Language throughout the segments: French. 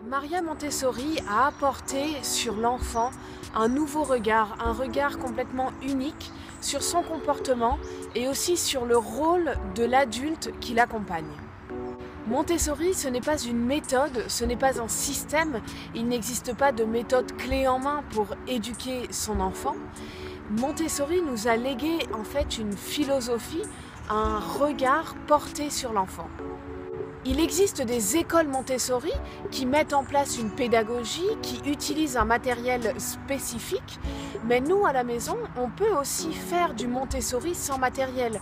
Maria Montessori a apporté sur l'enfant un nouveau regard, un regard complètement unique sur son comportement et aussi sur le rôle de l'adulte qui l'accompagne. Montessori, ce n'est pas une méthode, ce n'est pas un système, il n'existe pas de méthode clé en main pour éduquer son enfant. Montessori nous a légué en fait une philosophie, un regard porté sur l'enfant. Il existe des écoles Montessori qui mettent en place une pédagogie, qui utilisent un matériel spécifique, mais nous à la maison, on peut aussi faire du Montessori sans matériel.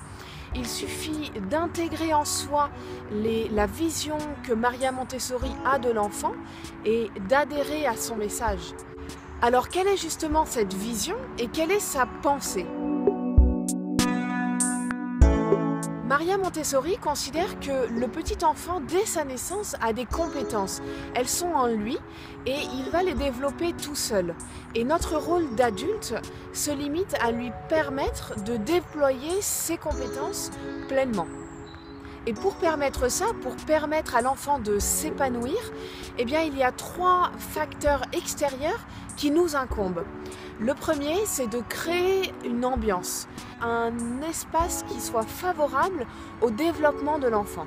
Il suffit d'intégrer en soi la vision que Maria Montessori a de l'enfant et d'adhérer à son message. Alors quelle est justement cette vision et quelle est sa pensée ? Maria Montessori considère que le petit enfant, dès sa naissance, a des compétences. Elles sont en lui et il va les développer tout seul. Et notre rôle d'adulte se limite à lui permettre de déployer ses compétences pleinement. Et pour permettre ça, pour permettre à l'enfant de s'épanouir, eh bien, il y a 3 facteurs extérieurs qui nous incombent. Le premier, c'est de créer une ambiance, un espace qui soit favorable au développement de l'enfant.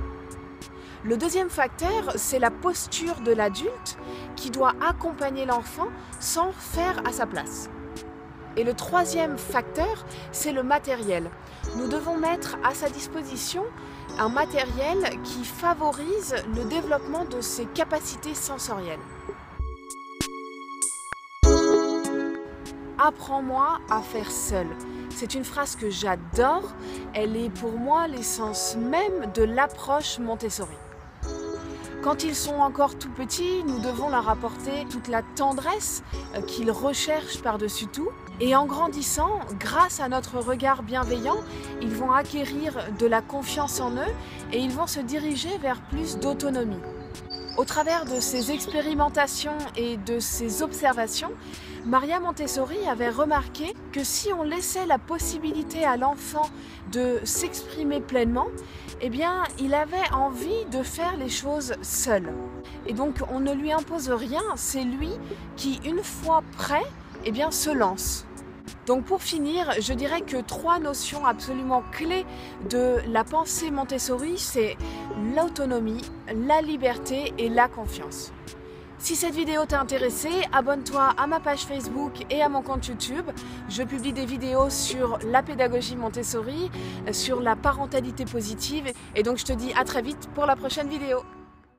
Le deuxième facteur, c'est la posture de l'adulte qui doit accompagner l'enfant sans faire à sa place. Et le troisième facteur, c'est le matériel. Nous devons mettre à sa disposition un matériel qui favorise le développement de ses capacités sensorielles. Apprends-moi à faire seul. C'est une phrase que j'adore. Elle est pour moi l'essence même de l'approche Montessori. Quand ils sont encore tout petits, nous devons leur apporter toute la tendresse qu'ils recherchent par-dessus tout. Et en grandissant, grâce à notre regard bienveillant, ils vont acquérir de la confiance en eux et ils vont se diriger vers plus d'autonomie. Au travers de ces expérimentations et de ces observations, Maria Montessori avait remarqué que si on laissait la possibilité à l'enfant de s'exprimer pleinement, eh bien, il avait envie de faire les choses seul. Et donc, on ne lui impose rien, c'est lui qui, une fois prêt, eh bien, se lance. Donc pour finir, je dirais que 3 notions absolument clés de la pensée Montessori, c'est l'autonomie, la liberté et la confiance. Si cette vidéo t'a intéressé, abonne-toi à ma page Facebook et à mon compte YouTube. Je publie des vidéos sur la pédagogie Montessori, sur la parentalité positive. Et donc je te dis à très vite pour la prochaine vidéo.